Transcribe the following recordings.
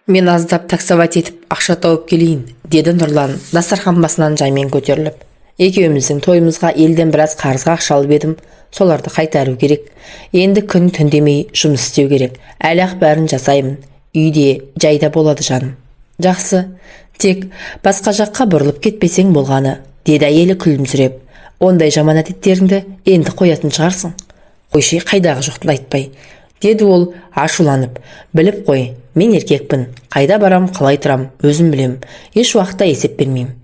Мен аздап таксовать етіп ақша тауып келейін, деді Нұрлан дастархан басынан жаймен көтеріліп. Екеуміздің тойымызға елден біраз қарызға ақша алып едім, соларды қайтару керек. Енді күн түндемей жұмыс істеу керек. Әлі-ақ бәрін жасаймын. Үйде жайда болады жаным. Жақсы, тек басқа жаққа бұрылып кетпесең болғаны, деді әйелі күлімсіреп. Ондай жаман әдеттеріңді енді қоятын шығарсың. Қойшы, қайдағы жоқтын айтпай, деді ол ашуланып. Біліп қой, мен еркекпін, қайда барам, қалай тұрам, өзім білем, еш уақытта есеп бермеймін.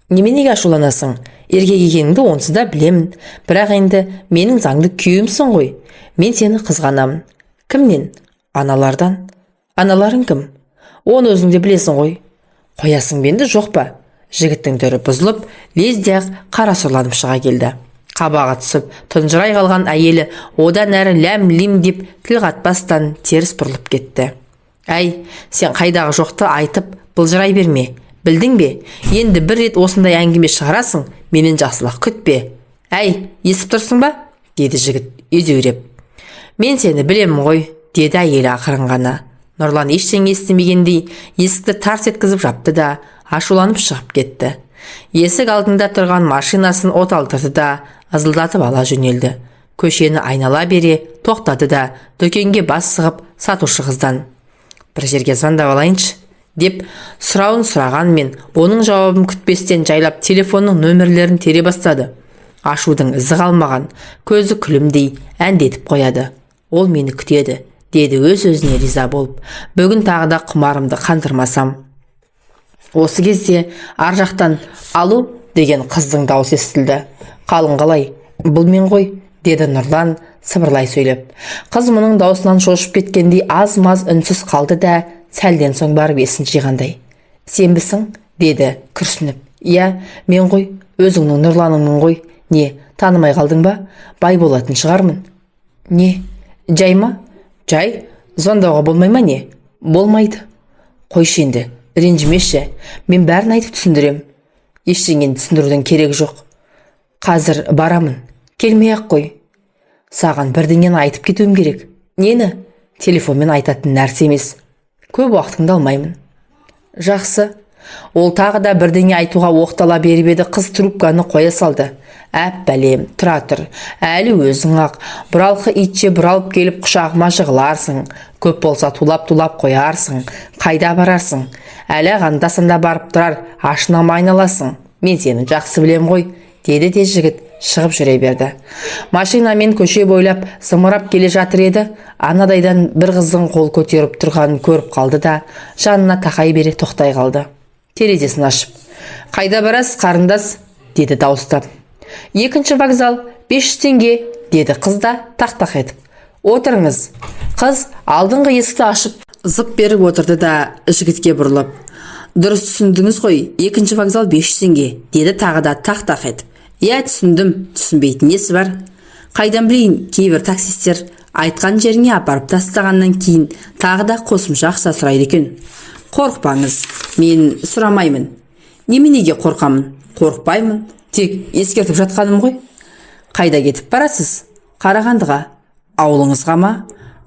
Неменеге ашуланасың? Еркек екеніңді онсыз да білемін, бірақ енді менің заңды күйеуімсің ғой. Мен сені қызғанамын. Кімнен? Аналардан. Аналарың кім? Оны өзің де білесің ғой. Қоясың бенді жоқ па? Жігіттің түрі бұзылып, лезде-ақ қара сұрланып шыға келді. Қабағы түсіп, тұнжырай қалған әйелі одан әрі ләм-лим деп тіл қатпастан теріс бұрылып кетті. Әй, сен қайдағы жоқты айтып, былжырай берме. Білдің бе? Енді бір рет осындай әңгіме шығарасың, менен жақсылық күтпе. Әй, естіп тұрсың ба? Деді жігіт езеуреп. Мен сені білемін ғой, деді әйелі ақырын ғана. Нұрлан ештеңе естімегендей есікті тарс еткізіп жапты да ашуланып шығып кетті. Есік алдында тұрған машинасын от алдырды да ызылдатып ала жөнелді. Көшені айнала бере тоқтады да дүкенге бас сығып сатушы қыздан: бір жерге звондап алайыншы, деп сұрауын сұрағанмен оның жауабын күтпестен жайлап телефонның нөмірлерін тере бастады. Ашудың ізі қалмаған, көзі күлімдей әндетіп қояды. Ол мені күтеді, деді өз-өзіне риза болып. Бүгін тағы да құмарымды қандырмасам. Осы кезде ар жақтан алу деген қыздың даусы естілді. Қалың қалай? Бұл мен ғой, деді Нұрлан сыбырлай сөйлеп. Қыз мұның даусынан шошып кеткендей аз-маз үнсіз қалды да сәлден соң барып есін жиғандай: сенбісің? Деді күрсініп. Иә, мен ғой, өзіңнің Нұрланыңмын ғой. Не, танымай қалдың ба? Бай болатын шығармын. Не, жай ма? Жай, звондауға болмай ма не? Болмайды. Қойшы енді, ренжімеші, мен бәрін айтып түсіндірем. Ештеңені түсіндірудің керек жоқ. Қазір барамын, келмей-ақ қой. Саған бірдеңені айтып кетуім керек. Нені? Телефонмен айтатын нәрсе емес. Көп уақытыңды алмаймын. Жақсы. Ол тағы да бірдеңе айтуға оқтала беріп еді, қыз трубканы қоя салды. Әп бәлем, тұра тұр, әлі өзің ақ бұралқы итше бұралып келіп құшағыма жығыларсың. Көп болса тулап-тулап қоярсың. Қайда барарсың? Әлі ағандасында барып тұрар, ашынама айналасың. Мен сені жақсы білем ғой, деді де жігіт шығып жүре берді. Машинамен көше бойлап зымырап келе жатыр еді, анадайдан бір қыздың қол көтеріп тұрғанын көріп қалды да жанына тақай бере тоқтай қалды. Терезесін ашып: қайда барасыз, қарындас? Деді дауыстап. Екінші вокзал, 500 теңге, деді қыз да тақ-тақ етіп. Отырыңыз. Қыз алдыңғы есікті ашып зып беріп отырды да жігітке бұрылып: дұрыс түсіндіңіз ғой, екінші вокзал 500 теңге, деді тағы да тақ-тақ етіп. Иә, түсіндім, түсінбейтін несі бар? Қайдан білейін, кейбір таксистер айтқан жеріңе апарып тастағаннан кейін тағы да қосымша ақша сұрайды екен. Қорықпаңыз, мен сұрамаймын. Неменеге қорқамын? Қорықпаймын, тек ескертіп жатқаным ғой. Қайда кетіп барасыз? Қарағандыға. Ауылыңызға ма?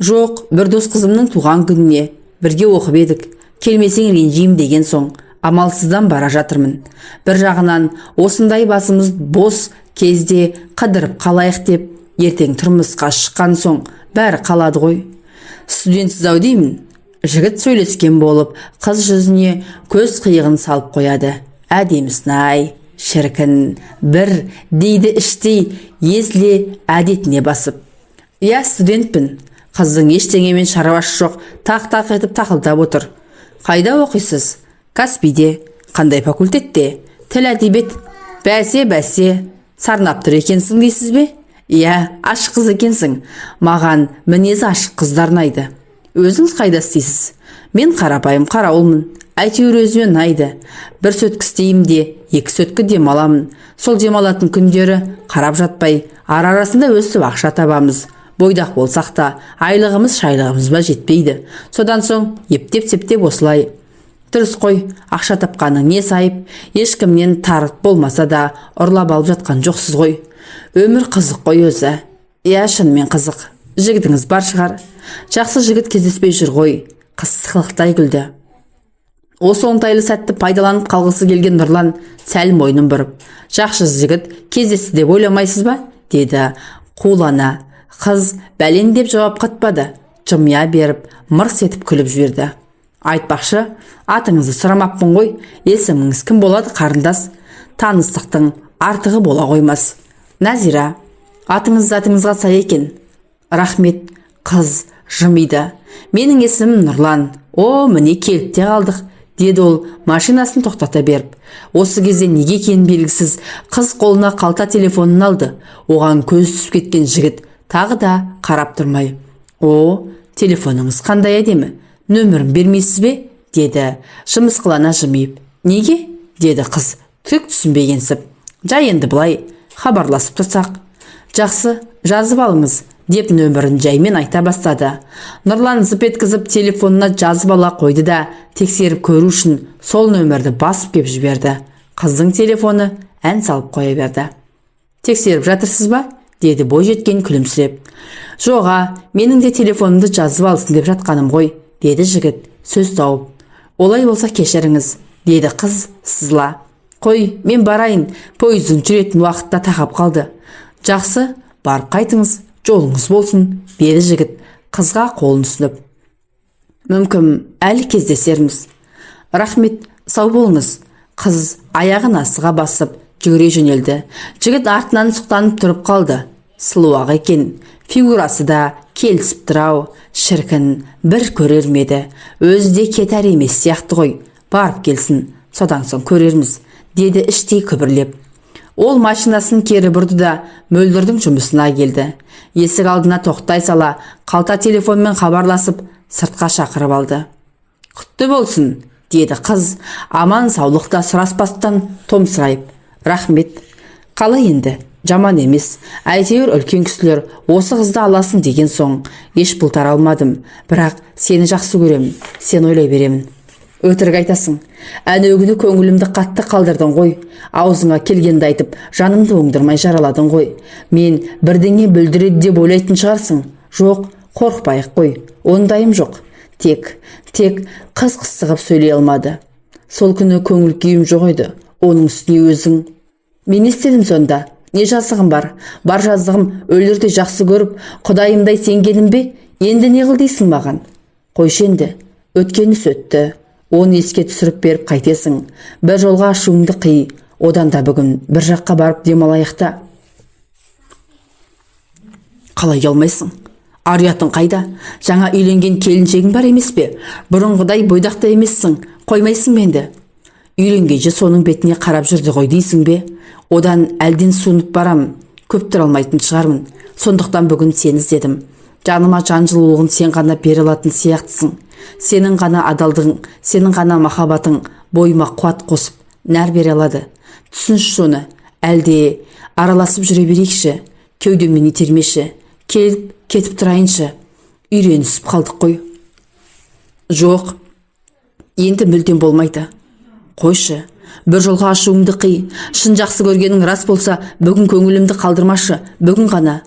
Жоқ, бір дос қызымның туған күніне, бірге оқып едік. Келмесең ренжеймін деген соң амалсыздан бара жатырмын. Бір жағынан осындай басымыз бос кезде қыдырып қалайық деп, ертең тұрмысқа шыққан соң бәрі қалады ғой. Студентсіз-ау деймін. Жігіт сөйлескен болып, қыз жүзіне көз қиығын салып қояды. Әдемісін-ай, шіркін, бір, дейді іштей езіле әдетіне басып. Иә, студентпін. Қыздың ештеңемен шаруасы жоқ, тақ-тақ етіп тақылдап отыр. Қайда оқисыз? Каспийде. Қандай факультетте? Тіл әдебиет. Бәсе, сарнап тұр екенсің дейсіз бе? Иә, ашық қыз екенсің. Маған мінезі ашық қыздар ұнайды. Өзіңіз қайда істейсіз? Мен қарапайым қарауылмын. Әйтеуір өзіме ұнайды. Бір сөткі істеймін де, 2 сөткі демаламын. Сол демалатын күндері қарап жатпай, арасында өстіп ақша табамыз. Бойдақ болсақ та, айлығымыз шайлығымызға жетпейді. Содан соң ептеп-септеп осылай. Дұрыс қой, ақша тапқаның не сайып, ешкімнен тарық болмаса да ұрлап алып жатқан жоқсыз ғой. Өмір қызық қой өзі. Иә, шынымен қызық. Жігітіңіз бар шығар. Жақсы жігіт кездеспей жүр ғой. Қыз сықылықтай күлді. Осы оңтайлы сәтті пайдаланып қалғысы келген Нұрлан сәл мойнын бұрып, жақсы жігіт кездесті деп ойламайсыз ба? Деді қулана. Қыз бәлен деп жауап қатпады. Жымия беріп, мырс етіп күліп жіберді. Айтпақшы, атыңызды сұрамаппын ғой, есіміңіз кім болады қарындас? Таныстықтың артығы бола қоймас. Нәзира, атыңыз затыңызға сай екен. Рахмет. Қыз жымиды. Менің есімім Нұрлан. О, міне келіп те қалдық, деді ол машинасын тоқтата беріп. Осы кезде неге екені белгісіз қыз қолына қалта телефонын алды. Оған көз түсіп кеткен жігіт тағы да қарап тұрмай. О, телефоныңыз қандай әдемі, нөмірін бермейсіз бе? Деді жымысқылана жымиып. Неге? Деді қыз түк түсінбегенсіп. Жай енді былай хабарласып тұрсақ. Жақсы, жазып алыңыз, деп нөмірін жаймен айта бастады. Нұрлан зып еткізіп телефонына жазып ала қойды да тексеріп көру үшін сол нөмірді басып кеп жіберді. Қыздың телефоны ән салып қоя берді. Тексеріп жатырсыз ба? Деді бойжеткен күлімсіреп. Жоға, менің де телефонымды жазып алсын деп жатқаным ғой, деді жігіт сөз тауып. Олай болса кешіріңіз, деді қыз сызыла. Қой, мен барайын, пойыздың жүретін уақытта тақап қалды. Жақсы, барып қайтыңыз, жолыңыз болсын, деді жігіт қызға қолын ұсынып. Мүмкін әлі кездесерміз. Рахмет, сау болыңыз. Қыз аяғын асыға басып жүгіре жөнелді. Жігіт артынан сұқтанып тұрып қалды. Сұлу-ақ екен, фигурасы да келісіп тұрау. Шіркін, бір көрер ме еді. Өзі де кетер емес сияқты ғой. Барып келсін, содан соң көрерміз, деді іштей күбірлеп. Ол машинасын кері бұрды да мөлдірдің жұмысына келді. Есік алдына тоқтай сала, қалта телефонмен хабарласып, сыртқа шақырып алды. Құтты болсын, деді қыз, аман саулықта сұраспастан томсырайып. Рахмет. Қалай енді? Жаман емес. Әйтеуір үлкен кісілер осы қызды аласын деген соң еш бұлтар алмадым. Бірақ сені жақсы көремін, сен ойлай беремін. Өтірік айтасың. Әнеугүні көңілімді қатты қалдырдың ғой. Аузыңа келгенді айтып, жанымды оңдырмай жараладың ғой. Мен бірдеңе бүлдіреді деп ойлайтын шығарсың. Жоқ, қорықпайық қой. Ондайым жоқ. Тек қыз қыстығып сөйлей алмады. Сол күні көңіл күйім жоқ еді. Оның үстіне өзің. Мен істедім сонда. Не жазығым бар? Бар жазығым өлерде жақсы көріп, құдайымдай сенгенім бе? Енді не қыл дейсің маған? Қойшы енді, өткені өтті. Оны еске түсіріп беріп қайтесің. Бір жолға ашуыңды қи, одан да бүгін бір жаққа барып демалайық та. Қалай ұялмайсың? Ар-ұятың қайда? Жаңа үйленген келіншегің бар емес пе? Бұрынғыдай бойдақта емессің, қоймайсың менді. Үйленгенше соның бетіне қарап жүрді ғой дейсің бе? Одан әлден суынып барам, көп тұра алмайтын шығармын. Сондықтан бүгін сені іздедім. Жаныма жан жылулығын сен ғана бере алатын сияқтысың. Сенің ғана адалдығың, сенің ғана махаббатың бойыма қуат қосып, нәр бере алады. Түсінші соны, әлде араласып жүре берейікші, кеудемнен итермеші, келіп кетіп тұрайыншы. Үйренісіп қалдық қой. Жоқ, енді мүлдем болмайды. Қойшы, бір жолға ашуыңды қи. Шын жақсы көргенің рас болса, бүгін көңілімді қалдырмашы, бүгін ғана.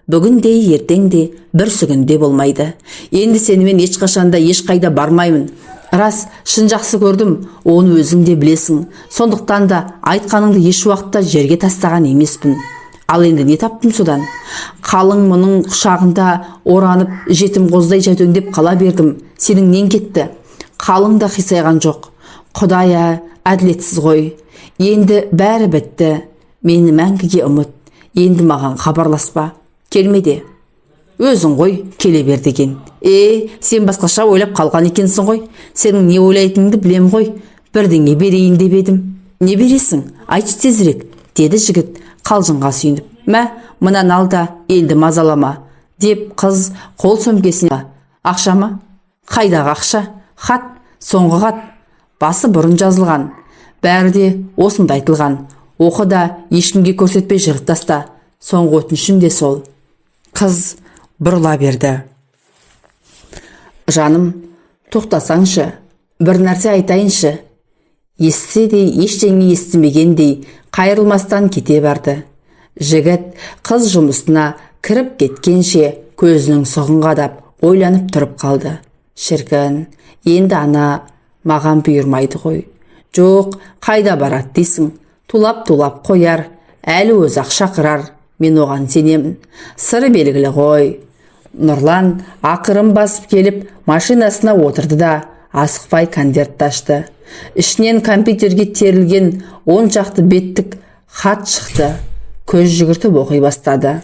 Бүгін де, ертең де, бір сүгінде болмайды. Енді сенімен ешқашанда ешқайда бармаймын. Рас, шын жақсы көрдім, оны өзің де білесің. Сондықтан да айтқаныңды еш уақытта жерге тастаған емеспін. Ал енді не таптым содан? Қалың мұның құшағында оранып, жетім қоздай жәутеңдеп қала бердім. Сенің нең кетті? Қалың да қисайған жоқ. Құдая, әділетсіз ғой. Енді бәрі бітті. Мені мәңгіге ұмыт. Енді маған хабарласпа. Келмеде. Өзің ғой, келе бер деген. Сен басқаша ойлап қалған екенсің ғой. Сенің не ойлайтыныңды білем ғой. Бірдеңе берейін деп едім. Не бересің? Айтшы тезірек, деді жігіт қалжыңға сүйініп. Мә, мынаны ал да елді мазалама, деп қыз қол сөмкесіне. Ақша ма? Қайдағы ақша? Хат, соңғы хат. Басы бұрын жазылған. Бәрі де осында айтылған. Оқы да ешкімге көрсетпей жырып таста. Соңғы өтінішім де сол. Қыз бұрыла берді. Жаным, тоқтасаңшы, бір нәрсе айтайыншы. Естісе де ештеңе естімегендей қайырылмастан кете барды. Жігіт қыз жұмысына кіріп кеткенше көзінің сұғын қадап ойланып тұрып қалды. Шіркін, енді ана маған бұйырмайды ғой. Жоқ, қайда барады дейсің? Тулап қояр, әлі өзі-ақ шақырар. Мен оған сенемін. Сыры белгілі ғой. Нұрлан ақырын басып келіп машинасына отырды да асықпай конвертті ашты. Ішінен компьютерге терілген 10 шақты беттік хат шықты. Көз жүгіртіп оқи бастады.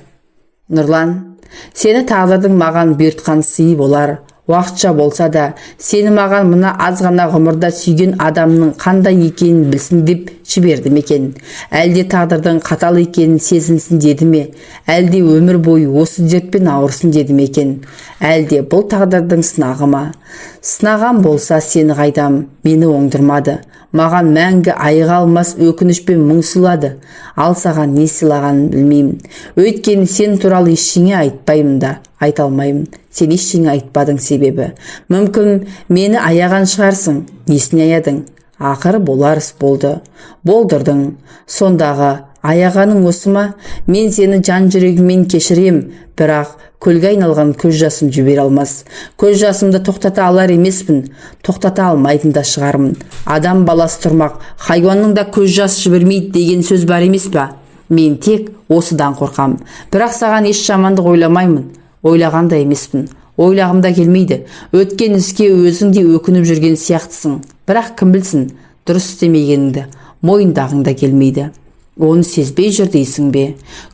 Нұрлан, сені тағдырдың маған бұйыртқан сыйы болар. Уақытша болса да, сені маған мына аз ғана ғұмырда сүйген адамның қандай екенін білсін деп жібердім екен. Әлде тағдырдың қатал екенін сезінсін деді ме? Әлде өмір бойы осы дертпен ауырсын деді ме екен? Әлде бұл тағдырдың сынағы ма? Сынаған болса сені қайдам, мені оңдырмады. Маған мәңгі айыға алмас өкінішпен мұң сыйлады. Ал саған не сыйлағанын білмеймін. Өйткені сен туралы ештеңе айтпаймын да, айта алмаймын. Сен ештеңе айтпадың себебі. Мүмкін мені аяған шығарсың. Несіне аядың? Ақыры болар іс болды. Болдырдың. Сондағы аяғаның осы ма? Мен сені жан жүрегіммен кешірем, бірақ көлге айналған көз жасым жібере алмас. Көз жасымды тоқтата алар емеспін, тоқтата алмайтын да шығармын. Адам баласы тұрмақ, хайуанның да көз жас жібермейді деген сөз бар емес па? Мен тек осыдан қорқам. Бірақ саған еш жамандық ойламаймын. Ойлаған да емеспін. Ойлағым да келмейді. Өткен іске өзің де өкініп жүрген сияқтысың. Бірақ кім білсін, дұрыс істемегеніңді мойындағың да келмейді. Оны сезбей жүр дейсің бе?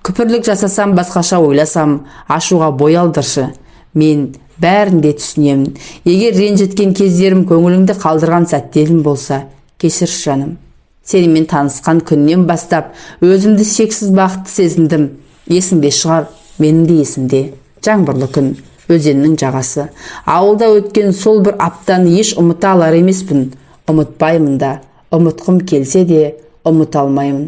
Күпірлік жасасам, басқаша ойласам, ашуға бой алдыршы. Мен бәрін де түсінемін. Егер ренжіткен кездерім көңіліңді қалдырған сәттерім болса, кешірші жаным. Сенімен танысқан күннен бастап өзімді шексіз бақытты сезіндім. Есіңде шығар, менің де есімде. Жаңбырлы күн, өзеннің жағасы. Ауылда өткен сол бір аптаны еш ұмыта алар емеспін. Ұмытпаймын да, ұмытқым келсе де ұмыта алмаймын.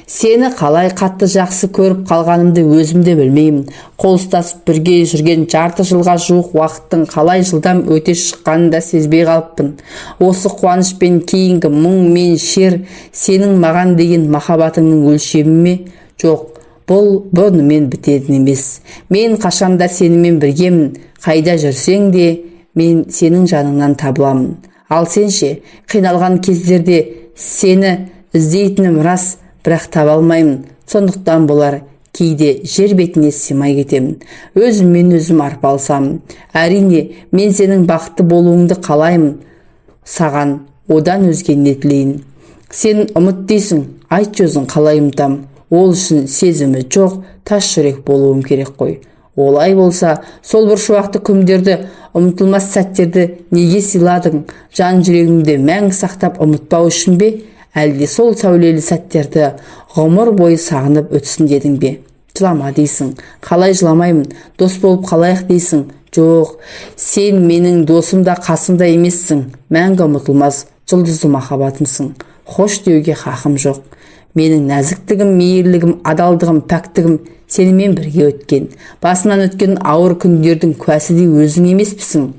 Сені қалай қатты жақсы көріп қалғанымды өзімде білмеймін. Қол ұстасып бірге жүрген жарты жылға жуық уақыттың қалай жылдам өте шыққанын да сезбей қалыппын. Осы қуанышпен кейінгі мұң мен шер сенің маған деген махаббатыңның өлшемі ме? Жоқ, бұл бұнымен бітетін емес. Мен қашанда сенімен біргемін. Қайда жүрсең де мен сенің жаныңнан табыламын. Ал сен ше, қиналған кездерде сені іздейтінім рас, бірақ таба алмаймын. Сондықтан болар кейде жер бетіне сыймай кетемін. Өзіммен өзім арпалсам. Әрине, мен сенің бақытты болуыңды қалаймын. Саған одан өзге не тілейін? Сен ұмыт дейсің, айтшы өзің қалай ұмытам. Ол үшін сезімі жоқ, тас жүрек болуым керек қой. Олай болса, сол бір шуақты күндерді, ұмытылмас сәттерді неге сыйладың? Жан жүрегіңде мәңгі сақтап ұмытпау үшін бе? Әлде сол сәулелі сәттерді ғұмыр бойы сағынып өтсін дедің бе? Жылама дейсің. Қалай жыламаймын? Дос болып қалайық дейсің. Жоқ, сен менің досым да қасымда емессің. Мәңгі ұмытылмас жұлдызды махаббатымсың. Хош деуге хақым жоқ. Менің нәзіктігім, мейірлігім, адалдығым, пәктігім сенімен бірге өткен. Басынан өткен ауыр күндердің куәсі де өзің емеспісің?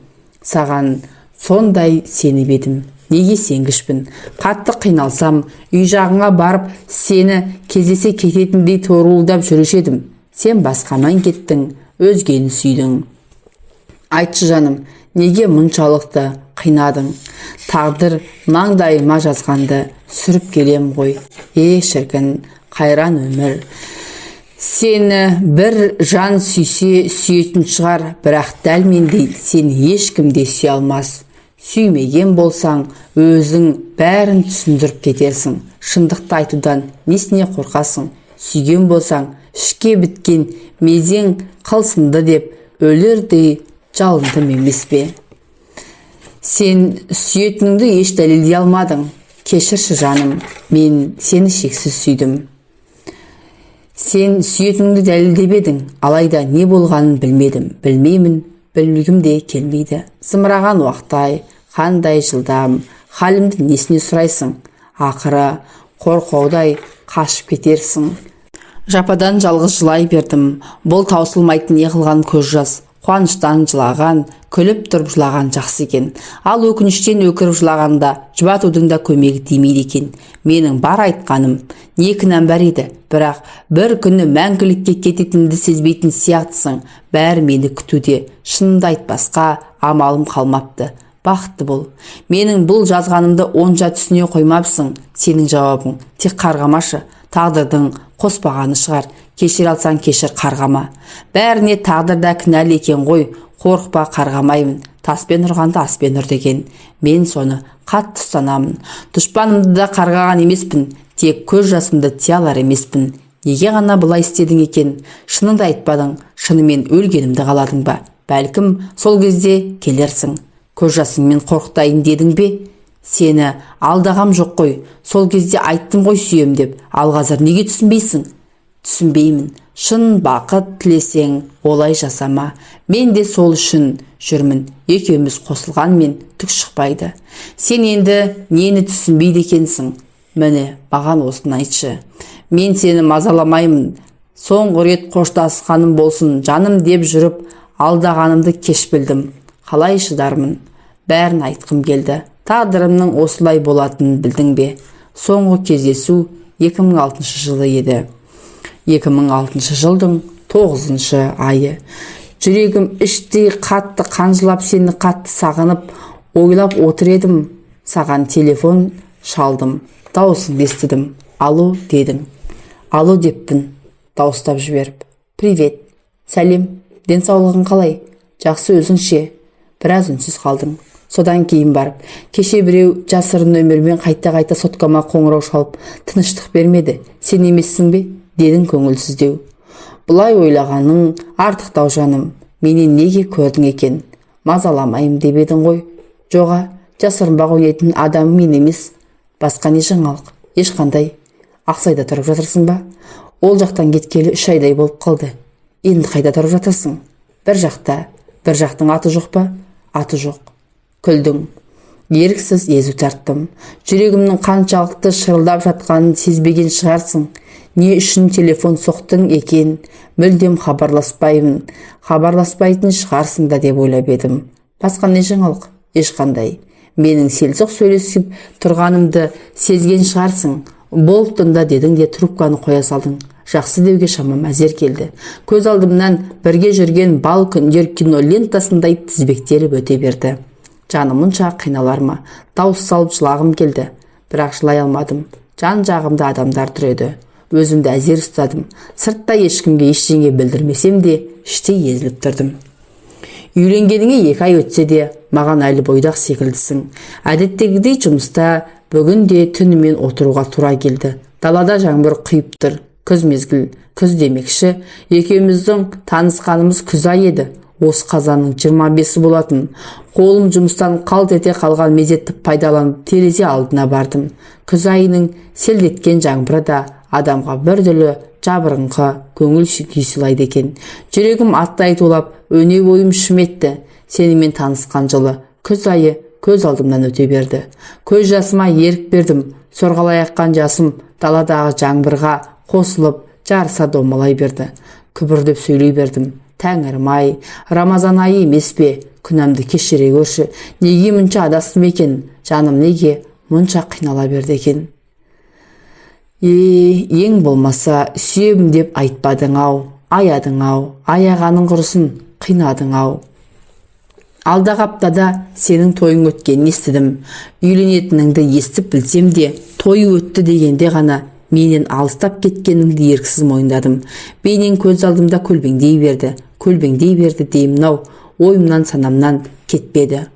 Саған сондай сеніп едім. Неге сенгішпін? Қатты қиналсам, үй жағыңа барып, сені кездесе кететіндей торуылдап жүруші едім. Сен басқамен кеттің, өзгені сүйдің. Айтшы жаным, неге мұншалықты қинадың? Тағдыр маңдайыма жазғанды сүріп келем ғой. Шіркін, қайран өмір. Сені бір жан сүйсе сүйетін шығар, бірақ дәл мендей сен ешкім де сүйе алмас. Сүймеген болсаң, өзің бәрін түсіндіріп кетерсің. Шындықты айтудан несіне қорқасың? Сүйген болсаң, ішке біткен мезең қылсынды деп өлердей жалындым емес пе? Сен сүйетініңді еш дәлелдей алмадың. Кешірші жаным, мен сені шексіз сүйдім. Сен сүйетініңді дәлелдеп едің, алайда не болғанын білмедім, білмеймін. Білгім де келмейді. Зымыраған уақытай, қандай жылдам, халімді несіне сұрайсың? Ақыры қорқаудай қашып кетерсің. Жападан жалғыз жылай бердім. Бұл таусылмайтын не қылған көз жас. Қуаныштан жылаған, күліп тұрып жылаған жақсы екен. Ал өкініштен өкіріп жылағанда жұбатудың да көмегі тимейді екен. Менің бар айтқаным, не кінәм бар еді, бірақ бір күні мәңгілікке кететінді сезбейтін сияқтысың. Бәрі мені күтуде. Шынымды айтпасқа амалым қалмапты. бақытты бол. Менің бұл жазғанымды онша түсіне қоймапсың. Сенің жауабың тек қарғамашы. Тағдырдың қоспағаны шығар. Кешір алсаң кешір, қарғама. Бәріне тағдырда кінәлі екен ғой. Қорықпа, қарғамаймын. Таспен ұрғанды аспен ұр деген. Мен соны қатты ұстанамын. Дұшпанымды да қарғаған емеспін. Тек көз жасымды тия алар емеспін. Неге ғана бұлай істедің екен? Шыныңды айтпадың. Шынымен өлгенімді қаладың ба? Бәлкім сол кезде келерсің. Көз жасыңмен қорқытайын дедің бе? Сені алдағам жоқ қой. Сол кезде айттым ғой сүйем деп. Ал қазір неге түсінбейсің? Түсінбеймін. Шын бақыт тілесең, олай жасама. Мен де сол үшін жүрмін. Екеуміз қосылғанмен түк шықпайды. Сен енді нені түсінбейді екенсің? Міне, маған осыны айтшы. Мен сені мазаламаймын. Соңғы рет қоштасқаным болсын, жаным деп жүріп, алдағанымды кеш білдім. Қалай шыдармын? Бәрін айтқым келді. Тағдырымның осылай болатынын білдің бе? Соңғы кездесу 2006 жылы еді. 2006 жылдың 9 айы. Жүрегім іштей қатты қанжылап, сені қатты сағынып, ойлап отыр едім. Саған телефон шалдым, дауысыңды естідім. Алло дедің. Алло деппін, дауыстап жіберіп. Привет, сәлем, денсаулығың қалай? Жақсы, өзіңше? Біраз үнсіз қалдың. Содан кейін барып, кеше біреу жасырын нөмірмен қайта соткама қоңырау шалып, тыныштық бермеді. Сен емессің бе? Дедің көңілсіздеу. Бұлай ойлағаның артықтау жаным. Менен неге көрдің екен? Мазаламайым деп едің ғой. Жоға, жасырынбақ ойнайтын адам мен емес. Басқа не жаңалық? Ешқандай. Ақсайда тұрып жатырсың ба? Ол жақтан кеткелі 3 айдай болып қалды. Енді қайда тұрып жатырсың? Бір жақта. Бір жақтың аты жоқ па? Аты жоқ. Күлдің. Еріксіз езу тарттым. Жүрегімнің қаншалықты шырылдап жатқанын сезбеген шығарсың. Не үшін телефон соқтың екен? Мүлдем хабарласпаймын. Хабарласпайтын шығарсың да деп ойлап едім. Басқа не жаңалық? Ешқандай. Менің селсоқ сөйлесіп тұрғанымды сезген шығарсың. Болып тұнда дедің де трубканы қоя салдың. Жақсы деуге шамам әзер келді. Көз алдымнан бірге жүрген бал күндер кино лентасындай тізбектеліп өте берді. Жаным мұнша қиналар ма? Дауыс салып жылағым келді. Бірақ жылай алмадым. Жан жағымда адамдар тұр еді. Өзімді әзер ұстадым. Сыртта ешкімге ештеңе білдірмесем де, іштей езіліп тұрдым. Үйленгеніңе 2 ай өтсе де, маған әлі бойдақ секілдісің. Әдеттегідей жұмыста бүгін де түнімен отыруға тура келді. Далада жаңбыр құйып тұр. Күз мезгіл, күз демекші, екеуміздің танысқанымыз күз ай еді. Осы қазанның 25-і болатын. Қолым жұмыстан қалт ете қалған мезетті пайдаланып терезе алдына бардым. Күз айының селдеткен жаңбыры да адамға біртүрлі жабырыңқы көңіл күй сыйлайды екен. Жүрегім аттай тулап, өне бойым шыметті. Сенімен танысқан жылы күз айы көз алдымнан өте берді. Көз жасыма ерік бердім. Сорғалай аққан жасым даладағы жаңбырға қосылып, жарыса домалай берді. Күбірдеп сөйлей бердім. Тәңірім-ай, Рамазан айы емес пе? Күнәмді кешіре көрші. Неге мұнша адастым екен? Жаным неге мұнша қинала берді екен? Ең болмаса сүйем деп айтпадың-ау, аядың-ау, аяғаның құрысын қинадың-ау. Алдағы аптада сенің тойың өткенін естідім. Үйленетініңді естіп білсем де, той өтті дегенде ғана менен алыстап кеткеніңді еріксіз мойындадым. Бейнең көз алдымда көлбеңдей берді деймін-ау, ойымнан санамнан кетпеді.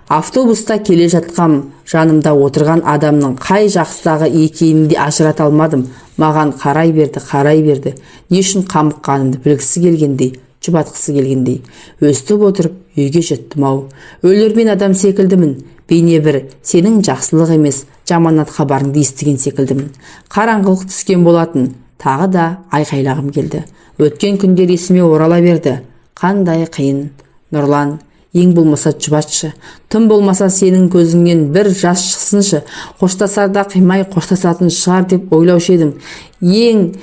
Автобуста келе жатқам, жанымда отырған адамның қай жақсыдағы екенін де ажырата алмадым. Маған қарай берді. Не үшін қамыққанымды білгісі келгендей, жұбатқысы келгендей. Өстіп отырып үйге жеттім-ау. Өлермен адам секілдімін. Бейне бір сенің жақсылық емес, жаманат хабарыңды естіген секілдімін. Қараңғылық түскен болатын. Тағы да айқайлағым келді. Өткен күндер есіме орала берді. Қандай қиын. Нұрлан, ең болмаса жұбатшы. Тым болмаса сенің көзіңнен бір жас шықсыншы. Қоштасарда қимай қоштасатын шығар деп ойлаушы едім. Ең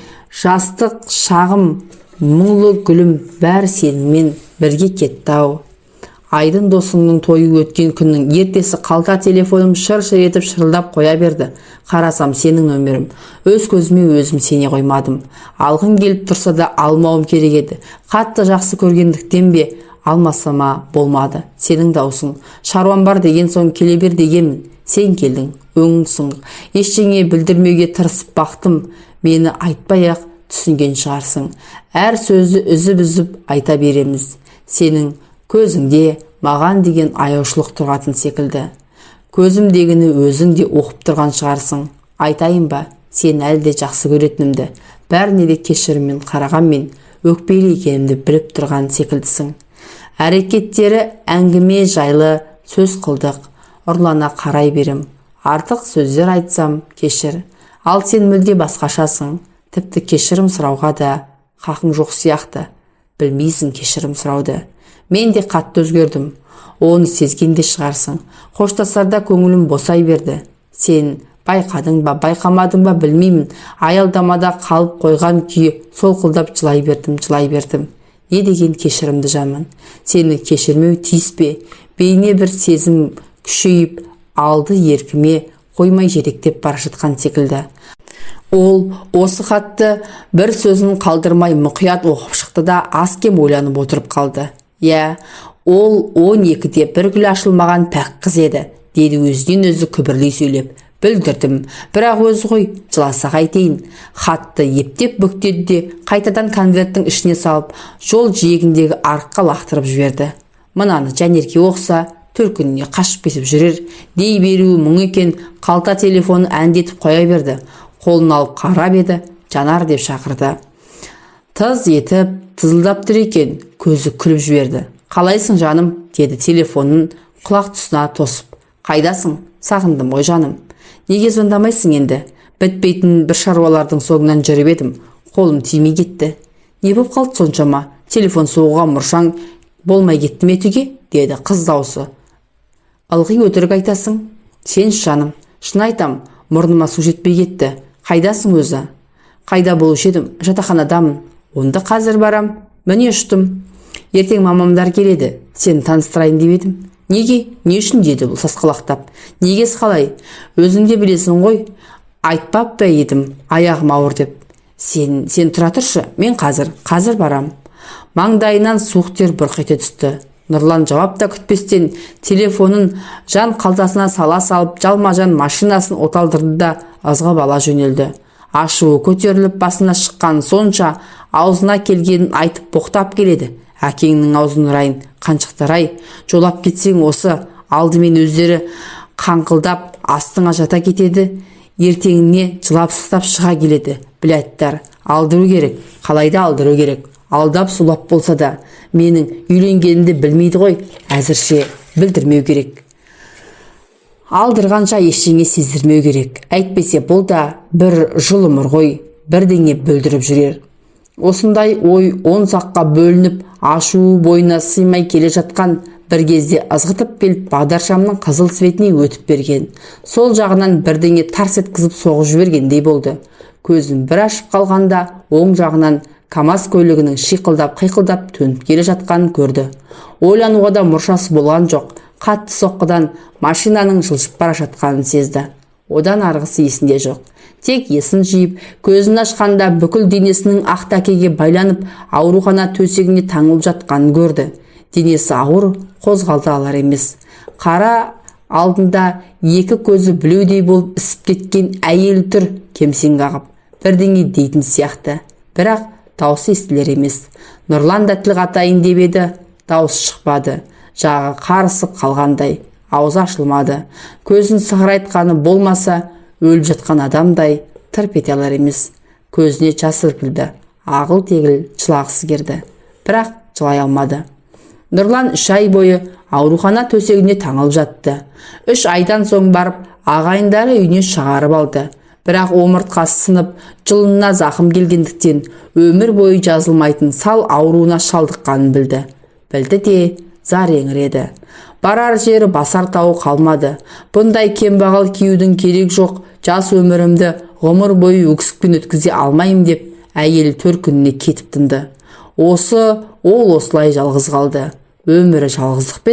жастық шағым, мұңлы гүлім бәрі сенімен бірге кетті-ау. Айдын досыңның тойы өткен күннің ертесі қалта телефоным шыр-шыр етіп шырылдап қоя берді. Қарасам сенің нөмірім. Өз көзіме өзім сене қоймадым. Алғың келіп тұрса да алмауым керек еді. Қатты жақсы көргендіктен бе, алмасама болмады. Сенің даусың. Шаруам бар деген соң келе бер дегенмін. Сен келдің, өңсің. Ештеңе білдірмеуге тырысып бақтым. Мені айтпай-ақ түсінген шығарсың. Әр сөзді үзіп-үзіп айта береміз. Сенің көзіңде маған деген аяушылық тұрғатын секілді. Көзімдегіні өзің де оқып тұрған шығарсың. Айтайын ба, сен әлде жақсы көретінімді, бәріне де кешіріммен қарағанмен өкпелі екенімді біліп тұрған секілдісің. Әрекеттері әңгіме жайлы сөз қылдық, ұрлана қарай берем. Артық сөздер айтсам кешір. Ал сен мүлде басқашасың. Тіпті кешірім сұрауға да хақың жоқ сияқты. Білмейсің кешірім сұрауды. Мен де қатты өзгердім. Оны сезген де шығарсың. Қоштасарда көңілім босай берді. Сен байқадың ба, байқамадың ба білмеймін. Аялдамада қалып қойған күйі солқылдап жылай бердім. Не деген кешірімді жанмын. Сені кешірмеу тиіс пе? Бейне бір сезім күшейіп алды еркіме, қоймай жетектеп бара жатқан секілді. Ол осы хатты бір сөзін қалдырмай мұқият оқып шықты да аз-кем ойланып отырып қалды. Иә, ол 12-де бір гүл ашылмаған пәк қыз еді, деді өзінен өзі күбірлей сөйлеп. Бүлдірдім, бірақ өзі ғой, жыласа қайтейін. Хатты ептеп бүктеді де қайтадан конверттің ішіне салып, жол жиегіндегі арыққа лақтырып жіберді. Мынаны Жанерге оқса, төркініне қашып кетіп жүрер, дей беруі мұң екен. Қалта телефонын әндетіп қоя берді. Қолын алып қарап еді, Жанар деп шақырды. Тыз етіп, тызылдап тұр екен, көзі күліп жіберді. Қалайсың жаным, деді телефонын құлақ тұсына тосып. Қайдасың? Сағындым ғой жаным. Неге звондамайсың енді? Бітпейтін бір шаруалардың соңынан жүріп едім. Қолым тимей кетті. Не боп қалды соншама? Телефон соғуға мұршаң болмай кетті ме түге? Деді қыз даусы. Ылғи өтірік айтасың. Сен жаным, шын айтам, мұрныма су жетпей кетті. Қайдасың өзі? Қайда болушы едім? Жатақханадамын. Онда қазір барам. Міне ұштым. Ертең мамамдар келеді. Сені таныстырайын деп едім. Неге? Не үшін деді бұл сасқалақтап. Негесі қалай? Өзің де білесің ғой. Айтпап па едім, аяғым ауыр деп. Сен тұра тұршы, мен қазір барам. Маңдайынан суық тер бұрқ ете түсті. Нұрлан жауап та күтпестен телефонын жан қалтасына сала салып, жалма-жан машинасын оталдырды да ызғып ала жөнелді. Ашуы көтеріліп басына шыққан сонша аузына келгенін айтып боқтап келеді. Әкеңнің аузын ұрайын, қаншықтар-ай, жолап кетсең осы, алдымен өздері қаңқылдап астыңа жата кетеді, ертеңіне жылап-сықтап шыға келеді. Біләттар, алдыру керек, қалайда алдыру керек. Алдап сулап болса да, менің үйленгенімді білмейді ғой, әзірше білдірмеу керек. Алдырғанша ештеңе сездірмеу керек. Әйтпесе бұл да бір жұлымыр ғой, бірдеңе бүлдіріп жүрер. Осындай ой 10 саққа бөлініп, ашу бойына сыймай келе жатқан бір кезде ызғытып келіп бағдаршамның қызыл светіне өтіп берген. Сол жағынан бірдеңе тарс еткізіп соғып жібергендей болды. Көзін бір ашып қалғанда оң жағынан КамАЗ көлігінің шиқылдап-қиқылдап төніп келе жатқанын көрді. Ойлануға да мұршасы болған жоқ. Қатты соққыдан машинаның жылжып бара жатқанын сезді. Одан арғысы есінде жоқ. Тек есін жиып, көзін ашқанда бүкіл денесінің ақ тәкеге байланып, аурухана төсегіне таңылып жатқанын көрді. Денесі ауыр, қозғалды алар емес. Қара алдында екі көзі білеудей болып ісіп кеткен әйел тұр, кемсең қағып, бірдеңе дейтін сияқты. Бірақ даусы естілер емес. Нұрлан да тіл қатайын деп еді, даусы шықпады. Жағы қарысып қалғандай, аузы ашылмады. Көзін сығырайтқаны болмаса, өліп жатқан адамдай тырп ете алар емес. Көзіне жас іркілді. Ағыл-тегіл жылағысы келді. Бірақ жылай алмады. Нұрлан 3 ай бойы аурухана төсегіне таңылып жатты. 3 айдан соң барып, ағайындары үйіне шығарып алды. Бірақ омыртқасы сынып, жылына зақым келгендіктен өмір бойы жазылмайтын сал ауруына шалдыққанын білді. Білді де зар еңіреді. Барар жері басар тауы қалмады. Бұндай кембағал киюдің керек жоқ, жас өмірімді ғұмыр бойы өксікпен өткізе алмайым деп, әйел 4 күніне кетіп тынды. Ол осылай жалғыз қалды. Өмірі жалғыздық пен